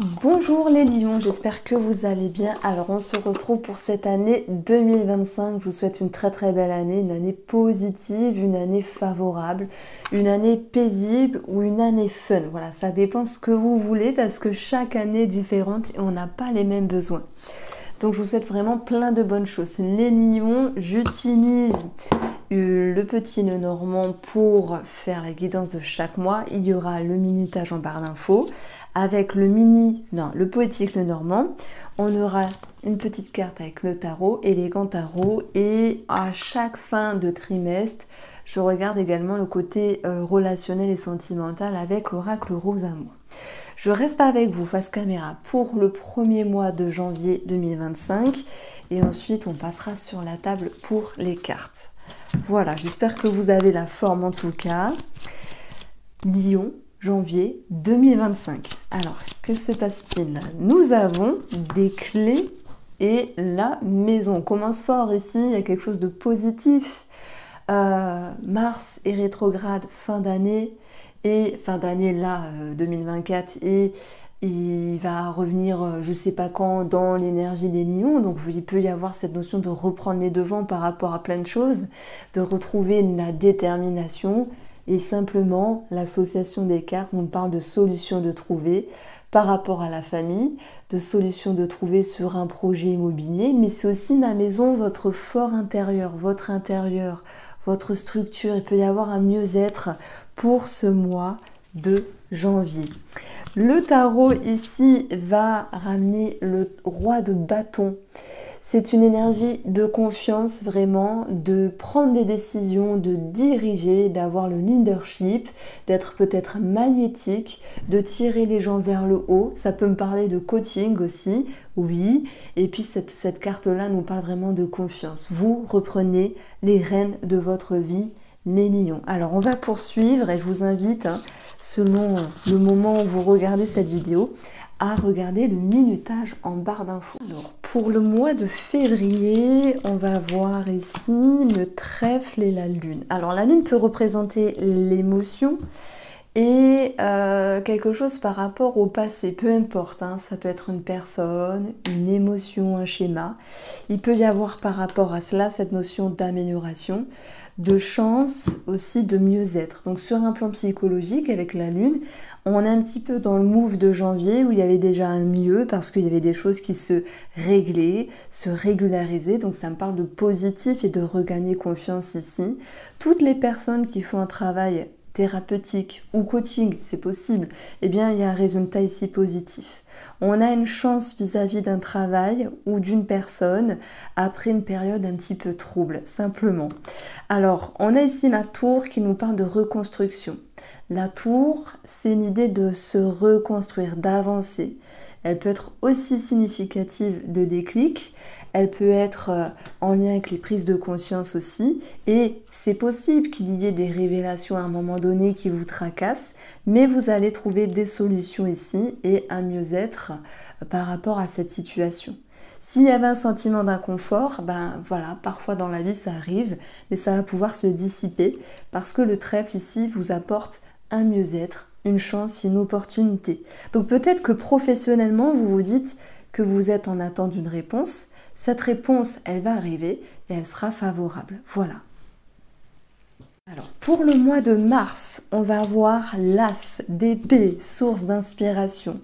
Bonjour les lions, j'espère que vous allez bien. Alors on se retrouve pour cette année 2025. Je vous souhaite une très belle année, une année positive, une année favorable, une année paisible ou une année fun. Voilà, ça dépend ce que vous voulez parce que chaque année est différente et on n'a pas les mêmes besoins. Donc je vous souhaite vraiment plein de bonnes choses. Les lions, j'utilise le petit nœud normand pour faire la guidance de chaque mois. Il y aura le minutage en barre d'infos avec le poétique le normand. On aura une petite carte avec le tarot, élégant tarot, et à chaque fin de trimestre, je regarde également le côté relationnel et sentimental avec l'oracle rose amour. Je reste avec vous face caméra pour le premier mois de janvier 2025 et ensuite on passera sur la table pour les cartes. Voilà, j'espère que vous avez la forme en tout cas. Lion, janvier 2025. Alors, que se passe-t-il? Nous avons des clés et la maison. On commence fort ici, il y a quelque chose de positif. Mars est rétrograde fin d'année. Et fin d'année là, 2024, et il va revenir je sais pas quand dans l'énergie des lions, donc il peut y avoir cette notion de reprendre les devants par rapport à plein de choses, de retrouver la détermination, et simplement l'association des cartes nous parle de solutions de trouver par rapport à la famille, de solutions de trouver sur un projet immobilier, mais c'est aussi la maison, votre fort intérieur, votre structure. Il peut y avoir un mieux-être pour ce mois de janvier. Le tarot ici va ramener le roi de bâton. C'est une énergie de confiance vraiment, de prendre des décisions, de diriger, d'avoir le leadership, d'être peut-être magnétique, de tirer les gens vers le haut. Ça peut me parler de coaching aussi, oui. Et puis cette carte-là nous parle vraiment de confiance. Vous reprenez les rênes de votre vie, les lions. Alors on va poursuivre et je vous invite, selon le moment où vous regardez cette vidéo, à regarder le minutage en barre d'infos. Alors pour le mois de février, on va voir ici le trèfle et la lune. Alors la lune peut représenter l'émotion et quelque chose par rapport au passé, peu importe, ça peut être une personne, une émotion, un schéma. Il peut y avoir par rapport à cela cette notion d'amélioration, de chance, aussi de mieux-être. Donc sur un plan psychologique, avec la lune, on est un petit peu dans le move de janvier où il y avait déjà un mieux parce qu'il y avait des choses qui se réglaient, se régularisaient. Donc ça me parle de positif et de regagner confiance ici. Toutes les personnes qui font un travail thérapeutique ou coaching, c'est possible, eh bien il y a un résultat ici positif. On a une chance vis-à-vis d'un travail ou d'une personne après une période un petit peu trouble, simplement. Alors, on a ici la tour qui nous parle de reconstruction. La tour, c'est une idée de se reconstruire, d'avancer. Elle peut être aussi significative de déclic. Elle peut être en lien avec les prises de conscience aussi. Et c'est possible qu'il y ait des révélations à un moment donné qui vous tracassent, mais vous allez trouver des solutions ici et un mieux-être par rapport à cette situation. S'il y avait un sentiment d'inconfort, ben voilà, parfois dans la vie ça arrive, mais ça va pouvoir se dissiper parce que le trèfle ici vous apporte un mieux-être, une chance, une opportunité. Donc peut-être que professionnellement vous vous dites que vous êtes en attente d'une réponse. Cette réponse, elle va arriver et elle sera favorable. Voilà. Alors, pour le mois de mars, on va avoir l'as d'épée, source d'inspiration,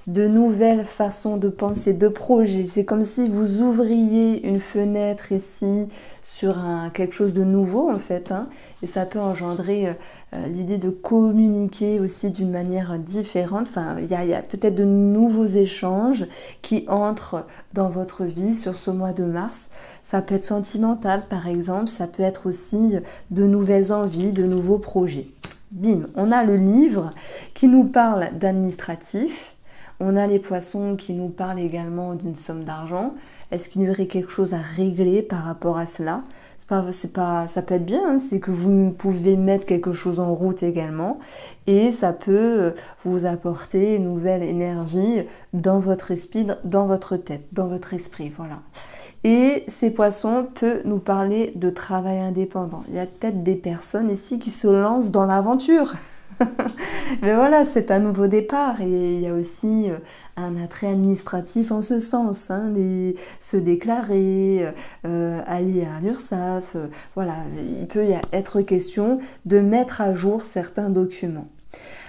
de nouvelles façons de penser, de projets. C'est comme si vous ouvriez une fenêtre ici sur quelque chose de nouveau en fait, et ça peut engendrer l'idée de communiquer aussi d'une manière différente. Enfin, il y a peut-être de nouveaux échanges qui entrent dans votre vie sur ce mois de mars. Ça peut être sentimental par exemple, ça peut être aussi de nouvelles envies, de nouveaux projets. Bim, on a le livre qui nous parle d'administratif. On a les poissons qui nous parlent également d'une somme d'argent. Est-ce qu'il y aurait quelque chose à régler par rapport à cela? Ça peut être bien, c'est que vous pouvez mettre quelque chose en route également et ça peut vous apporter une nouvelle énergie dans votre esprit, dans votre tête, dans votre esprit, voilà. Et ces poissons peuvent nous parler de travail indépendant. Il y a peut-être des personnes ici qui se lancent dans l'aventure. Mais voilà, c'est un nouveau départ et il y a aussi un attrait administratif en ce sens, hein, se déclarer, aller à l'URSSAF, voilà, il peut être question de mettre à jour certains documents.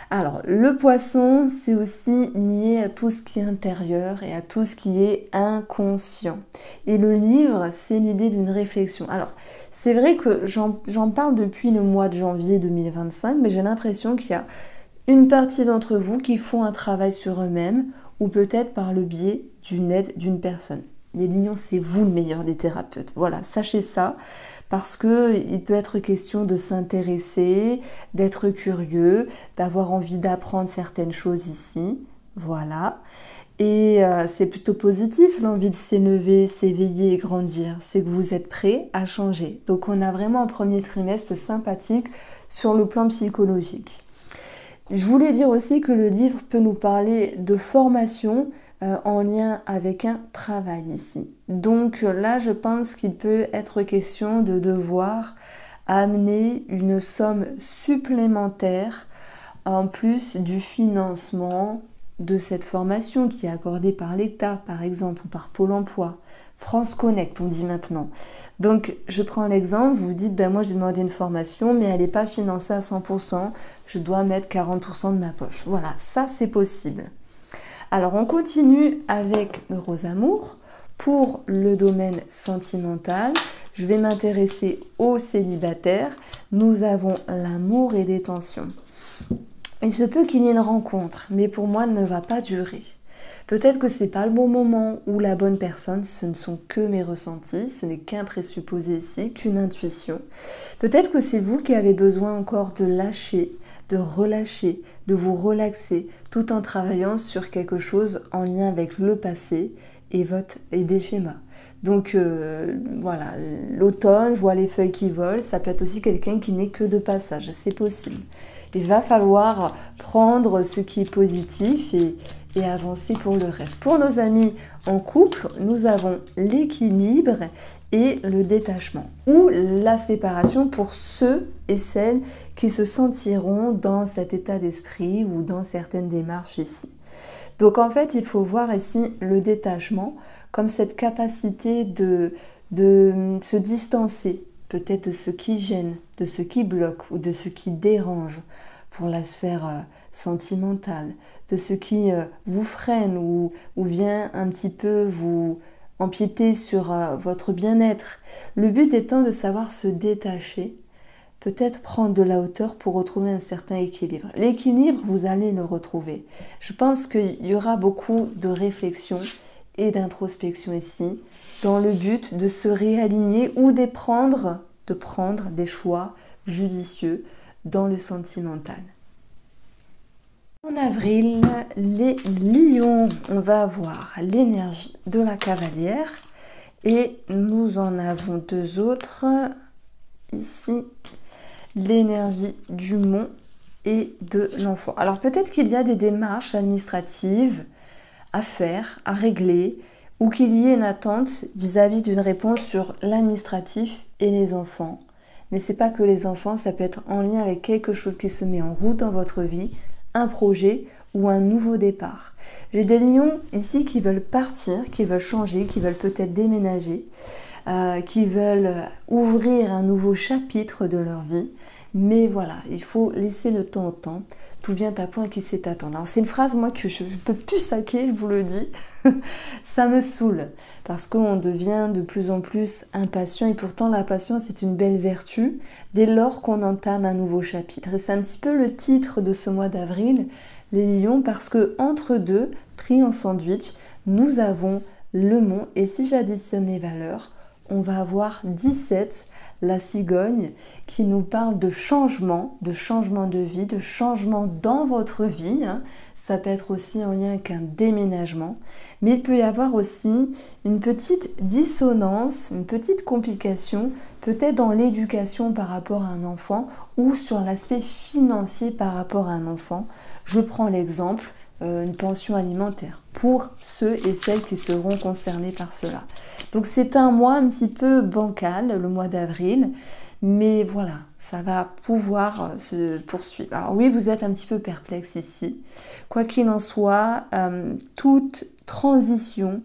Alors, le poisson, c'est aussi lié à tout ce qui est intérieur et à tout ce qui est inconscient. Et le livre, c'est l'idée d'une réflexion. Alors, c'est vrai que j'en parle depuis le mois de janvier 2025, mais j'ai l'impression qu'il y a une partie d'entre vous qui font un travail sur eux-mêmes ou peut-être par le biais d'une aide d'une personne. Les lions, c'est vous le meilleur des thérapeutes. Voilà, sachez ça, parce qu'il peut être question de s'intéresser, d'être curieux, d'avoir envie d'apprendre certaines choses ici. Voilà. Et c'est plutôt positif, l'envie de s'élever, s'éveiller et grandir. C'est que vous êtes prêt à changer. Donc on a vraiment un premier trimestre sympathique sur le plan psychologique. Je voulais dire aussi que le livre peut nous parler de formation en lien avec un travail ici. Donc là, je pense qu'il peut être question de devoir amener une somme supplémentaire en plus du financement de cette formation qui est accordée par l'État, par exemple, ou par Pôle emploi. France Connect, on dit maintenant. Donc, je prends l'exemple, vous dites, ben moi j'ai demandé une formation, mais elle n'est pas financée à 100%, je dois mettre 40% de ma poche. Voilà, ça c'est possible. Alors, on continue avec le rose amour. Pour le domaine sentimental, je vais m'intéresser aux célibataires. Nous avons l'amour et des tensions. Il se peut qu'il y ait une rencontre, mais pour moi, elle ne va pas durer. Peut-être que c'est pas le bon moment ou la bonne personne, ce ne sont que mes ressentis, ce n'est qu'un présupposé ici, qu'une intuition. Peut-être que c'est vous qui avez besoin encore de lâcher, de relâcher, de vous relaxer, tout en travaillant sur quelque chose en lien avec le passé et des schémas. Donc voilà, l'automne, je vois les feuilles qui volent, ça peut être aussi quelqu'un qui n'est que de passage, c'est possible. Il va falloir prendre ce qui est positif et avancer pour le reste. Pour nos amis en couple, nous avons l'équilibre et le détachement ou la séparation pour ceux et celles qui se sentiront dans cet état d'esprit ou dans certaines démarches ici. Donc en fait, il faut voir ici le détachement comme cette capacité de se distancer peut-être de ce qui gêne, de ce qui bloque ou de ce qui dérange pour la sphère sentimentale, de ce qui vous freine ou vient un petit peu vous empiéter sur votre bien-être. Le but étant de savoir se détacher, peut-être prendre de la hauteur pour retrouver un certain équilibre. L'équilibre, vous allez le retrouver. Je pense qu'il y aura beaucoup de réflexion et d'introspection ici, dans le but de se réaligner ou de prendre des choix judicieux dans le sentimental. En avril, les lions, on va avoir l'énergie de la cavalière et nous en avons deux autres ici, l'énergie du mont et de l'enfant. Alors peut-être qu'il y a des démarches administratives à faire, à régler, ou qu'il y ait une attente vis-à-vis d'une réponse sur l'administratif et les enfants. Mais c'est pas que les enfants, ça peut être en lien avec quelque chose qui se met en route dans votre vie, un projet ou un nouveau départ. J'ai des lions ici qui veulent partir, qui veulent changer, qui veulent peut-être déménager, qui veulent ouvrir un nouveau chapitre de leur vie. Mais voilà, il faut laisser le temps au temps. Tout vient à point qui sait attendre. Alors c'est une phrase, moi, que je ne peux plus saquer, je vous le dis. Ça me saoule, parce qu'on devient de plus en plus impatient. Et pourtant, la patience est une belle vertu dès lors qu'on entame un nouveau chapitre. Et c'est un petit peu le titre de ce mois d'avril, les lions, parce que entre deux, pris en sandwich, nous avons le mont. Et si j'additionne les valeurs, on va avoir 17, la cigogne, qui nous parle de changement de vie, de changement dans votre vie. Ça peut être aussi en lien avec un déménagement. Mais il peut y avoir aussi une petite dissonance, une petite complication, peut-être dans l'éducation par rapport à un enfant ou sur l'aspect financier par rapport à un enfant. Je prends l'exemple, une pension alimentaire pour ceux et celles qui seront concernés par cela. Donc c'est un mois un petit peu bancal, le mois d'avril, mais voilà, ça va pouvoir se poursuivre. Alors oui, vous êtes un petit peu perplexe ici. Quoi qu'il en soit, toute transition,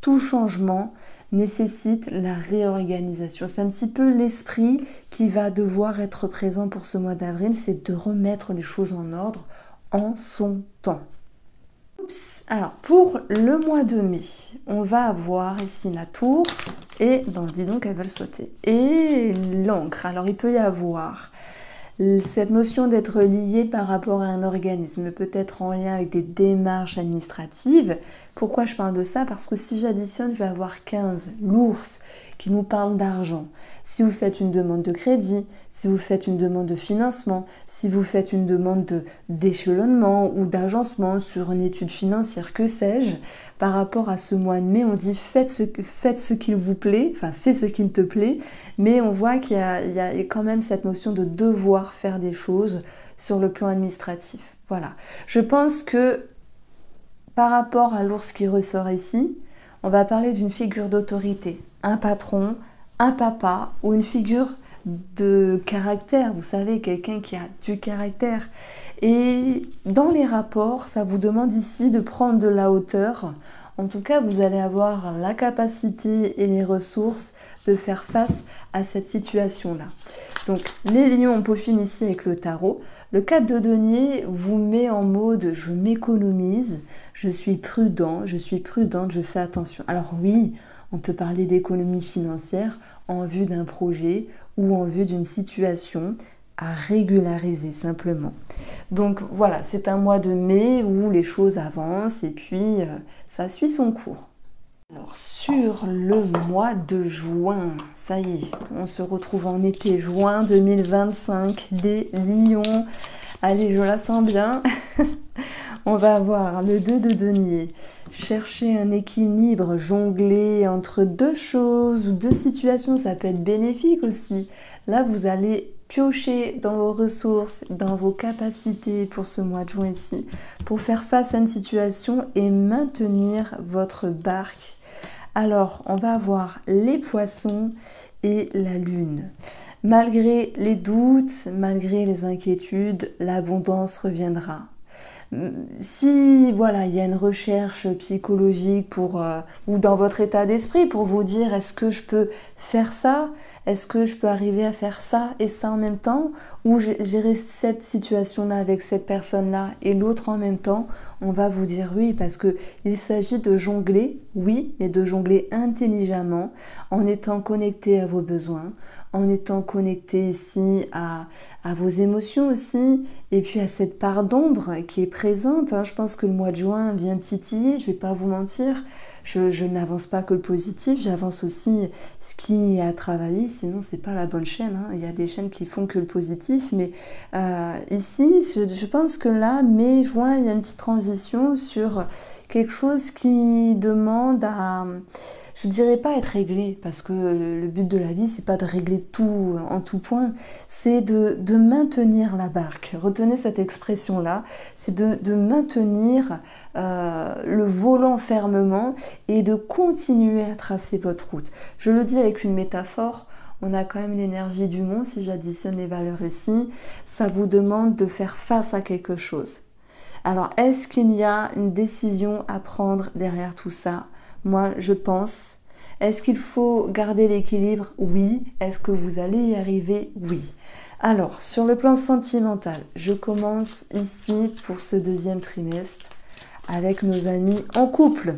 tout changement nécessite la réorganisation. C'est un petit peu l'esprit qui va devoir être présent pour ce mois d'avril, c'est de remettre les choses en ordre en son temps. Alors, pour le mois de mai, on va avoir ici la tour et, bon, dis donc, elles veulent sauter. Et l'encre. Alors, il peut y avoir cette notion d'être lié par rapport à un organisme, peut-être en lien avec des démarches administratives. Pourquoi je parle de ça? Parce que si j'additionne, je vais avoir 15, l'ours, qui nous parle d'argent. Si vous faites une demande de crédit, si vous faites une demande de financement, si vous faites une demande d'échelonnement ou d'agencement sur une étude financière, que sais-je, par rapport à ce mois de mai, on dit faites ce qu'il vous plaît, enfin fais ce qu'il te plaît, mais on voit qu'il y a quand même cette notion de devoir faire des choses sur le plan administratif. Voilà. Je pense que par rapport à l'ours qui ressort ici, on va parler d'une figure d'autorité, un patron, un papa ou une figure de caractère, vous savez, quelqu'un qui a du caractère. Et dans les rapports, ça vous demande ici de prendre de la hauteur. En tout cas, vous allez avoir la capacité et les ressources de faire face à cette situation-là. Donc, les lions, on peaufine ici avec le tarot. Le 4 de denier vous met en mode je m'économise, je suis prudent, je suis prudente, je fais attention. Alors oui, on peut parler d'économie financière en vue d'un projet ou en vue d'une situation à régulariser simplement. Donc voilà, c'est un mois de mai où les choses avancent et puis ça suit son cours. Alors sur le mois de juin, ça y est, on se retrouve en été, juin 2025, les lions. Allez, je la sens bien. On va avoir le 2 de denier. Chercher un équilibre, jongler entre deux choses ou deux situations, ça peut être bénéfique aussi. Là, vous allez piocher dans vos ressources, dans vos capacités pour ce mois de juin ici, pour faire face à une situation et maintenir votre barque. Alors, on va avoir les poissons et la lune. Malgré les doutes, malgré les inquiétudes, l'abondance reviendra. Si voilà, il y a une recherche psychologique pour ou dans votre état d'esprit pour vous dire est-ce que je peux faire ça, est-ce que je peux arriver à faire ça et ça en même temps, ou gérer cette situation-là avec cette personne-là et l'autre en même temps, on va vous dire oui parce que il s'agit de jongler, oui, mais de jongler intelligemment en étant connecté à vos besoins, en étant connecté ici à vos émotions aussi, et puis à cette part d'ombre qui est présente. Je pense que le mois de juin vient titiller, je vais pas vous mentir, je n'avance pas que le positif, j'avance aussi ce qui est à travailler, sinon c'est pas la bonne chaîne. Il y a des chaînes qui font que le positif, mais ici, je pense que là, mai, juin, il y a une petite transition sur quelque chose qui demande à... Je dirais pas être réglé, parce que le but de la vie, c'est pas de régler tout en tout point, c'est de maintenir la barque. Retenez cette expression-là, c'est de maintenir le volant fermement et de continuer à tracer votre route. Je le dis avec une métaphore, on a quand même l'énergie du monde, si j'additionne les valeurs ici, ça vous demande de faire face à quelque chose. Alors, est-ce qu'il y a une décision à prendre derrière tout ça? Moi, je pense. Est-ce qu'il faut garder l'équilibre? Oui. Est-ce que vous allez y arriver? Oui. Alors, sur le plan sentimental, je commence ici pour ce deuxième trimestre avec nos amis en couple.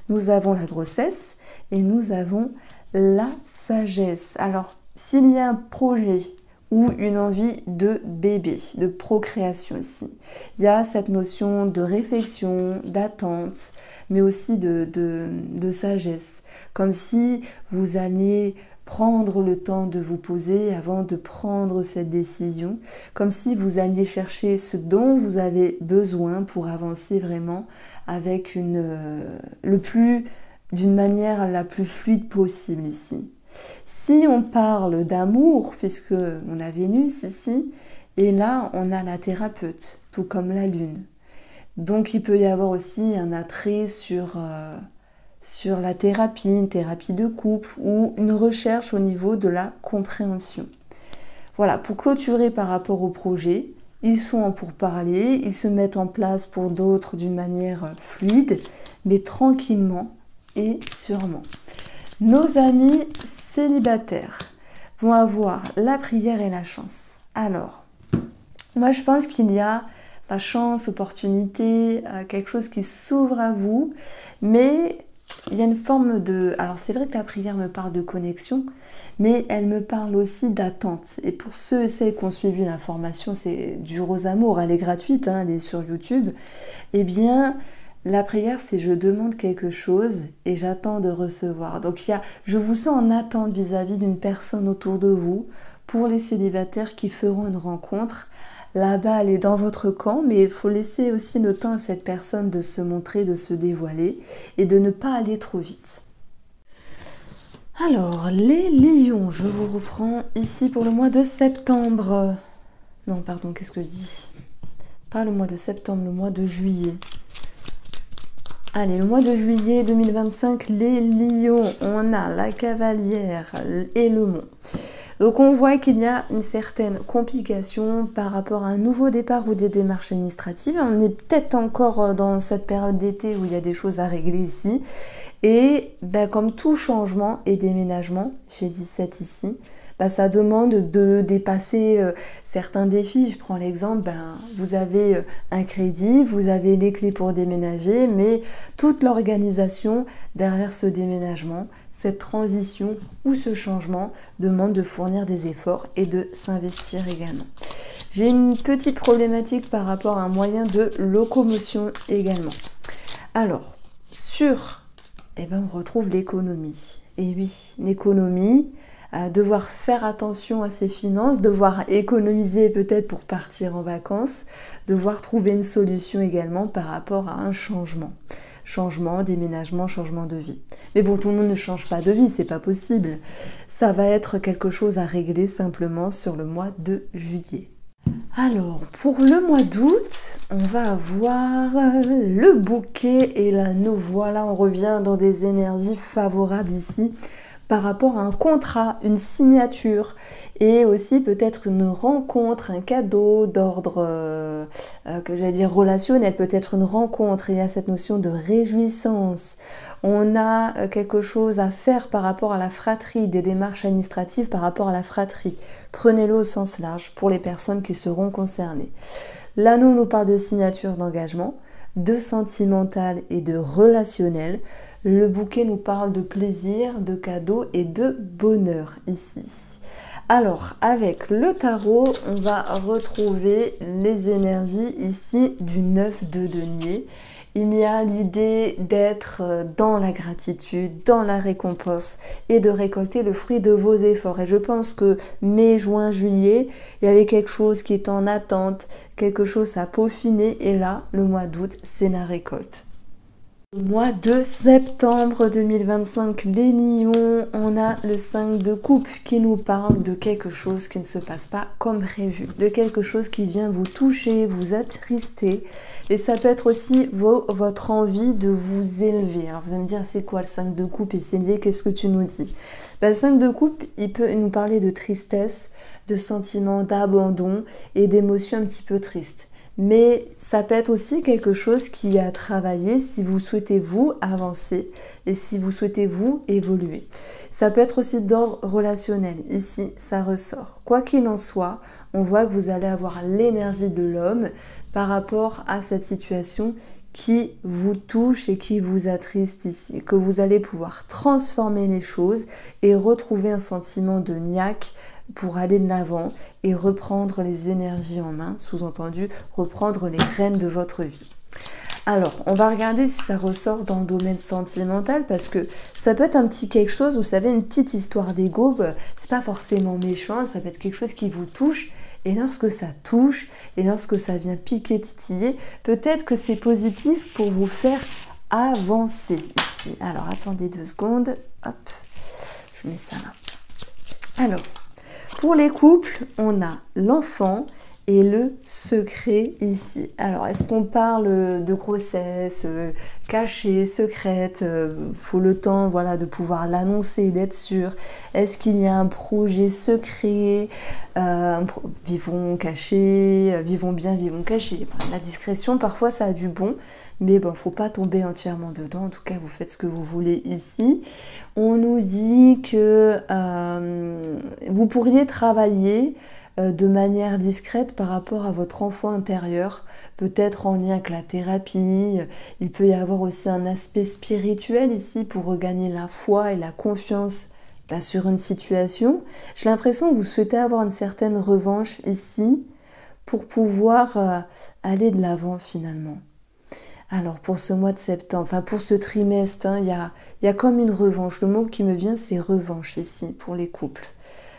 Nous avons la grossesse et nous avons la sagesse. Alors, s'il y a un projet ou une envie de bébé, de procréation ici. Il y a cette notion de réflexion, d'attente, mais aussi de sagesse. Comme si vous alliez prendre le temps de vous poser avant de prendre cette décision. Comme si vous alliez chercher ce dont vous avez besoin pour avancer vraiment avec d'une manière la plus fluide possible ici. Si on parle d'amour, puisque on a Vénus ici, et là on a la thérapeute, tout comme la Lune. Donc il peut y avoir aussi un attrait sur la thérapie, une thérapie de couple ou une recherche au niveau de la compréhension. Voilà, pour clôturer par rapport au projet, ils sont en pourparlers, ils se mettent en place pour d'autres d'une manière fluide, mais tranquillement et sûrement. Nos amis célibataires vont avoir la prière et la chance. Alors, moi je pense qu'il y a la chance, opportunité, quelque chose qui s'ouvre à vous, mais il y a une forme de... Alors c'est vrai que la prière me parle de connexion, mais elle me parle aussi d'attente. Et pour ceux et celles qui ont suivi l'information, c'est du Rose Amour, elle est gratuite, hein, elle est sur YouTube. Eh bien, la prière, c'est je demande quelque chose et j'attends de recevoir. Donc je vous sens en attente vis-à-vis d'une personne autour de vous. Pour les célibataires qui feront une rencontre, la balle est dans votre camp, mais il faut laisser aussi le temps à cette personne de se montrer, de se dévoiler et de ne pas aller trop vite. Alors, les lions, je vous reprends ici pour le mois de septembre. Non, pardon, qu'est-ce que je dis? Pas le mois de septembre, le mois de juillet. Allez, le mois de juillet 2025, les lions, on a la cavalière et le mont. Donc on voit qu'il y a une certaine complication par rapport à un nouveau départ ou des démarches administratives. On est peut-être encore dans cette période d'été où il y a des choses à régler ici. Et comme tout changement et déménagement, j'ai 17 ici, ça demande de dépasser certains défis. Je prends l'exemple, vous avez un crédit, vous avez les clés pour déménager, mais toute l'organisation derrière ce déménagement, cette transition ou ce changement demande de fournir des efforts et de s'investir également. J'ai une petite problématique par rapport à un moyen de locomotion également. Alors, on retrouve l'économie. Et oui, l'économie, devoir faire attention à ses finances, devoir économiser peut-être pour partir en vacances, devoir trouver une solution également par rapport à un changement. Changement, déménagement, changement de vie. Mais bon, tout le monde ne change pas de vie, c'est pas possible. Ça va être quelque chose à régler simplement sur le mois de juillet. Alors, pour le mois d'août, on va avoir le bouquet et l'anneau. Voilà, on revient dans des énergies favorables ici par rapport à un contrat, une signature et aussi peut-être une rencontre, un cadeau d'ordre, relationnel, peut-être une rencontre. Il y a cette notion de réjouissance. On a quelque chose à faire par rapport à la fratrie, des démarches administratives par rapport à la fratrie. Prenez-le au sens large pour les personnes qui seront concernées. L'anneau nous parle de signature d'engagement, de sentimental et de relationnel. Le bouquet nous parle de plaisir, de cadeaux et de bonheur ici. Alors, avec le tarot, on va retrouver les énergies ici du 9 de denier. Il y a l'idée d'être dans la gratitude, dans la récompense et de récolter le fruit de vos efforts. Et je pense que mai, juin, juillet, il y avait quelque chose qui est en attente, quelque chose à peaufiner. Et là, le mois d'août, c'est la récolte. Au mois de septembre 2025, les lions, on a le 5 de coupe qui nous parle de quelque chose qui ne se passe pas comme prévu, de quelque chose qui vient vous toucher, vous attrister. Et ça peut être aussi votre envie de vous élever. Alors vous allez me dire, c'est quoi le 5 de coupe et s'élever, qu'est-ce que tu nous dis? Le 5 de coupe, il peut nous parler de tristesse, de sentiments d'abandon et d'émotions un petit peu tristes. Mais ça peut être aussi quelque chose qui est à travailler si vous souhaitez vous avancer et si vous souhaitez vous évoluer. Ça peut être aussi d'ordre relationnel. Ici, ça ressort. Quoi qu'il en soit, on voit que vous allez avoir l'énergie de l'homme par rapport à cette situation qui vous touche et qui vous attriste ici. Que vous allez pouvoir transformer les choses et retrouver un sentiment de niaque pour aller de l'avant et reprendre les énergies en main, sous-entendu, reprendre les rênes de votre vie. Alors, on va regarder si ça ressort dans le domaine sentimental parce que ça peut être un petit quelque chose, vous savez, une petite histoire d'ego, c'est pas forcément méchant, ça peut être quelque chose qui vous touche. Et lorsque ça touche, et lorsque ça vient piquer, titiller, peut-être que c'est positif pour vous faire avancer ici. Alors, attendez 2 secondes, hop, je mets ça là. Alors, pour les couples, on a l'enfant et le secret ici. Alors, est-ce qu'on parle de grossesse cachée, secrète, faut le temps, voilà, de pouvoir l'annoncer, d'être sûr. Est-ce qu'il y a un projet secret, vivons cachés, vivons bien, vivons cachés. Enfin, la discrétion, parfois, ça a du bon, mais bon, faut pas tomber entièrement dedans. En tout cas, vous faites ce que vous voulez ici. On nous dit que vous pourriez travailler de manière discrète par rapport à votre enfant intérieur, peut-être en lien avec la thérapie. Il peut y avoir aussi un aspect spirituel ici pour regagner la foi et la confiance sur une situation. J'ai l'impression que vous souhaitez avoir une certaine revanche ici pour pouvoir aller de l'avant finalement. Alors pour ce mois de septembre, enfin pour ce trimestre, il y a comme une revanche. Le mot qui me vient, c'est revanche ici pour les couples.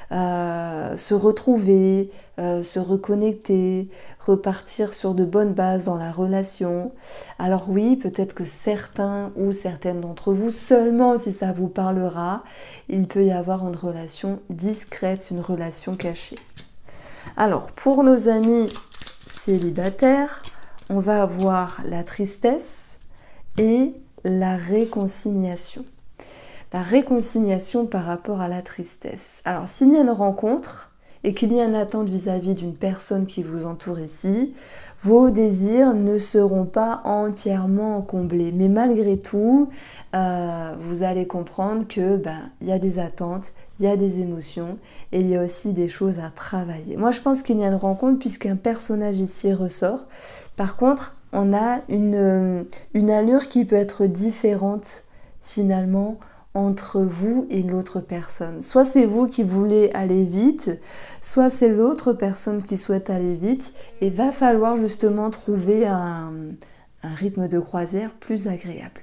Se retrouver, se reconnecter, repartir sur de bonnes bases dans la relation. Alors oui, peut-être que certains ou certaines d'entre vous, seulement si ça vous parlera, il peut y avoir une relation discrète, une relation cachée. Alors pour nos amis célibataires, on va avoir la tristesse et la réconciliation. La réconciliation par rapport à la tristesse. Alors, s'il y a une rencontre et qu'il y a une attente vis-à-vis d'une personne qui vous entoure ici, vos désirs ne seront pas entièrement comblés. Mais malgré tout, vous allez comprendre que y a des attentes, il y a des émotions et il y a aussi des choses à travailler. Moi, je pense qu'il y a une rencontre puisqu'un personnage ici ressort. Par contre, on a une allure qui peut être différente finalement entre vous et l'autre personne. Soit c'est vous qui voulez aller vite, soit c'est l'autre personne qui souhaite aller vite et va falloir justement trouver un rythme de croisière plus agréable.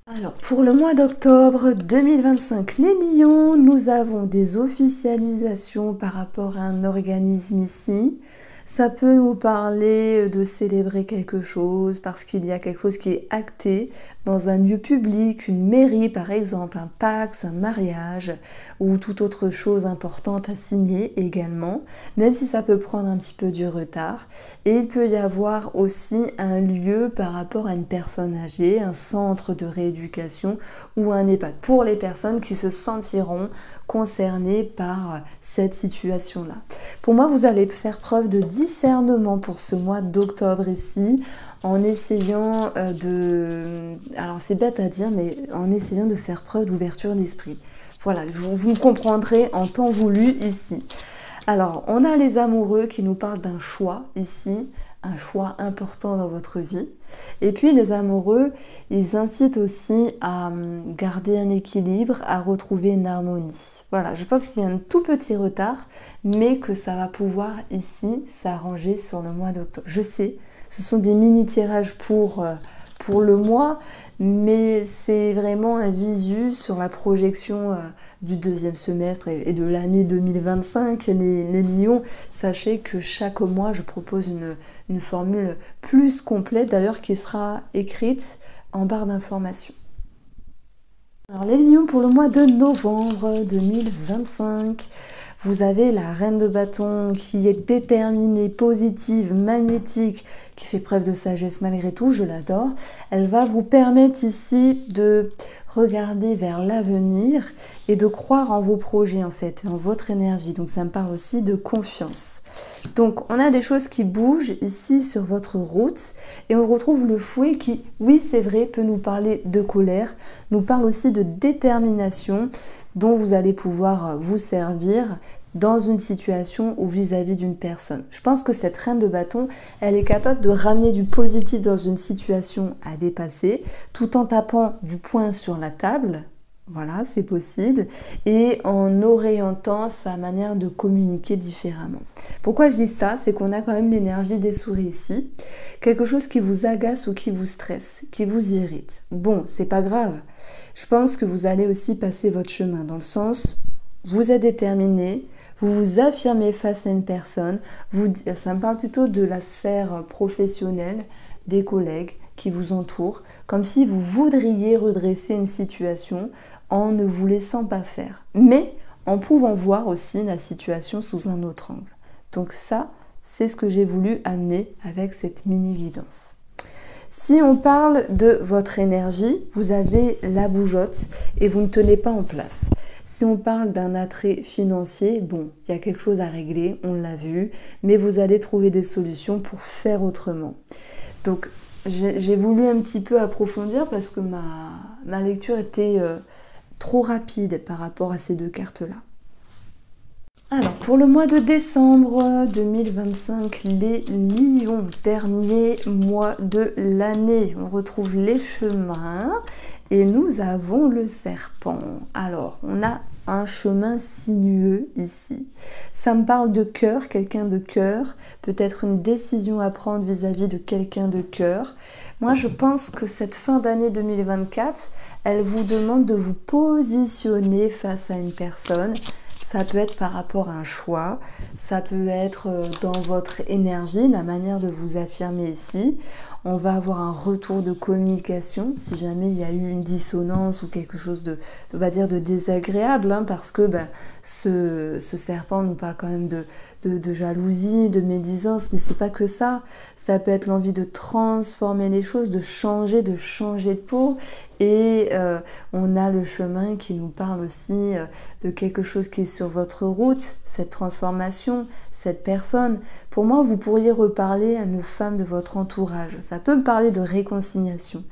Alors pour le mois d'octobre 2025, les lions, nous avons des officialisations par rapport à un organisme ici. Ça peut nous parler de célébrer quelque chose parce qu'il y a quelque chose qui est acté dans un lieu public, une mairie par exemple, un Pacs, un mariage ou toute autre chose importante à signer également, même si ça peut prendre un petit peu du retard. Et il peut y avoir aussi un lieu par rapport à une personne âgée, un centre de rééducation ou un EHPAD pour les personnes qui se sentiront concernées par cette situation-là. Pour moi, vous allez faire preuve de discernement pour ce mois d'octobre ici, en essayant alors c'est bête à dire, mais en essayant de faire preuve d'ouverture d'esprit. Voilà, vous me comprendrez en temps voulu ici. Alors, on a les amoureux qui nous parlent d'un choix ici, un choix important dans votre vie. Et puis les amoureux, ils incitent aussi à garder un équilibre, à retrouver une harmonie. Voilà, je pense qu'il y a un tout petit retard, mais que ça va pouvoir ici s'arranger sur le mois d'octobre. Je sais, ce sont des mini-tirages pour le mois, mais c'est vraiment un visu sur la projection du deuxième semestre et de l'année 2025. Les lions, sachez que chaque mois, je propose une formule plus complète, d'ailleurs qui sera écrite en barre d'informations. Alors les lions, pour le mois de novembre 2025, vous avez la reine de bâton qui est déterminée, positive, magnétique, qui fait preuve de sagesse malgré tout, je l'adore. Elle va vous permettre ici de regarder vers l'avenir et de croire en vos projets en fait, en votre énergie. Donc ça me parle aussi de confiance. Donc on a des choses qui bougent ici sur votre route et on retrouve le fouet qui, oui c'est vrai, peut nous parler de colère, nous parle aussi de détermination dont vous allez pouvoir vous servir dans une situation ou vis-à-vis d'une personne. Je pense que cette reine de bâton, elle est capable de ramener du positif dans une situation à dépasser, tout en tapant du poing sur la table. Voilà, c'est possible. Et en orientant sa manière de communiquer différemment. Pourquoi je dis ça? C'est qu'on a quand même l'énergie des souris ici. Quelque chose qui vous agace ou qui vous stresse, qui vous irrite. Bon, c'est pas grave. Je pense que vous allez aussi passer votre chemin dans le sens, vous êtes déterminé, vous vous affirmez face à une personne, ça me parle plutôt de la sphère professionnelle, des collègues qui vous entourent, comme si vous voudriez redresser une situation en ne vous laissant pas faire, mais en pouvant voir aussi la situation sous un autre angle. Donc ça, c'est ce que j'ai voulu amener avec cette mini guidance. Si on parle de votre énergie, vous avez la bougeotte et vous ne tenez pas en place. Si on parle d'un attrait financier, bon, il y a quelque chose à régler, on l'a vu, mais vous allez trouver des solutions pour faire autrement. Donc, j'ai voulu un petit peu approfondir parce que ma lecture était trop rapide par rapport à ces deux cartes-là. Alors, pour le mois de décembre 2025, les lions, dernier mois de l'année, on retrouve les chemins et nous avons le serpent. Alors, on a un chemin sinueux ici. Ça me parle de cœur, quelqu'un de cœur, peut-être une décision à prendre vis-à-vis de quelqu'un de cœur. Moi, je pense que cette fin d'année 2024, elle vous demande de vous positionner face à une personne. Ça peut être par rapport à un choix, ça peut être dans votre énergie, la manière de vous affirmer ici. On va avoir un retour de communication si jamais il y a eu une dissonance ou quelque chose on va dire de désagréable, hein, parce que ce serpent nous parle quand même de jalousie, de médisance, mais c'est pas que ça. Ça peut être l'envie de transformer les choses, de changer de peau. Et on a le chemin qui nous parle aussi de quelque chose qui est sur votre route, cette transformation, cette personne. Pour moi, vous pourriez reparler à une femme de votre entourage. Ça peut me parler de réconciliation.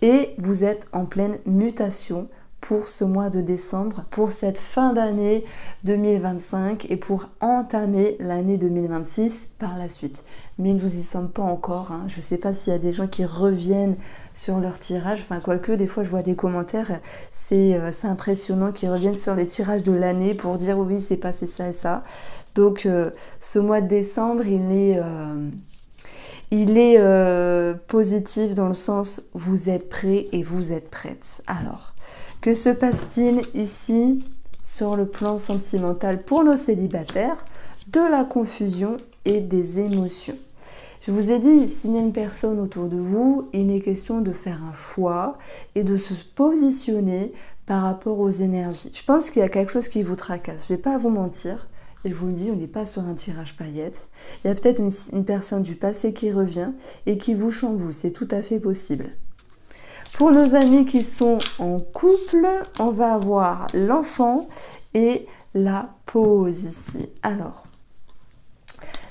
Et vous êtes en pleine mutation pour ce mois de décembre, pour cette fin d'année 2025 et pour entamer l'année 2026 par la suite. Mais nous n'y sommes pas encore. Hein. Je ne sais pas s'il y a des gens qui reviennent sur leur tirage. Enfin, quoique, des fois, je vois des commentaires. C'est impressionnant qu'ils reviennent sur les tirages de l'année pour dire oui, c'est passé ça et ça. Donc, ce mois de décembre, il est positif dans le sens vous êtes prêts et vous êtes prêtes. Alors, que se passe-t-il ici sur le plan sentimental pour nos célibataires? De la confusion et des émotions. Je vous ai dit, s'il y a une personne autour de vous, il est question de faire un choix et de se positionner par rapport aux énergies. Je pense qu'il y a quelque chose qui vous tracasse. Je ne vais pas vous mentir. Et je vous le dis, on n'est pas sur un tirage paillettes. Il y a peut-être une personne du passé qui revient et qui vous chamboule. C'est tout à fait possible. Pour nos amis qui sont en couple, on va avoir l'enfant et la pause ici. Alors,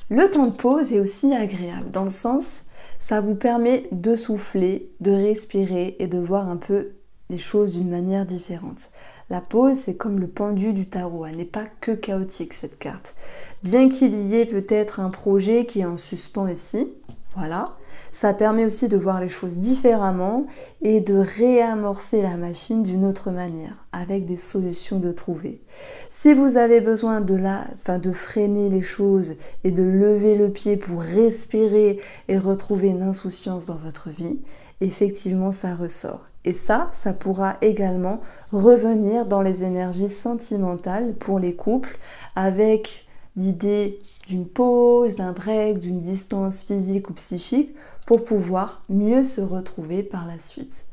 le temps de pause est aussi agréable dans le sens, ça vous permet de souffler, de respirer et de voir un peu les choses d'une manière différente. La pause, c'est comme le pendu du tarot, elle n'est pas que chaotique cette carte. Bien qu'il y ait peut-être un projet qui est en suspens ici, voilà, ça permet aussi de voir les choses différemment et de réamorcer la machine d'une autre manière, avec des solutions de trouver. Si vous avez besoin de freiner les choses et de lever le pied pour respirer et retrouver une insouciance dans votre vie, effectivement ça ressort. Et ça pourra également revenir dans les énergies sentimentales pour les couples avec l'idée d'une pause, d'un break, d'une distance physique ou psychique pour pouvoir mieux se retrouver par la suite.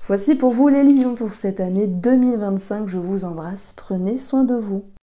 Voici pour vous les lions pour cette année 2025. Je vous embrasse. Prenez soin de vous.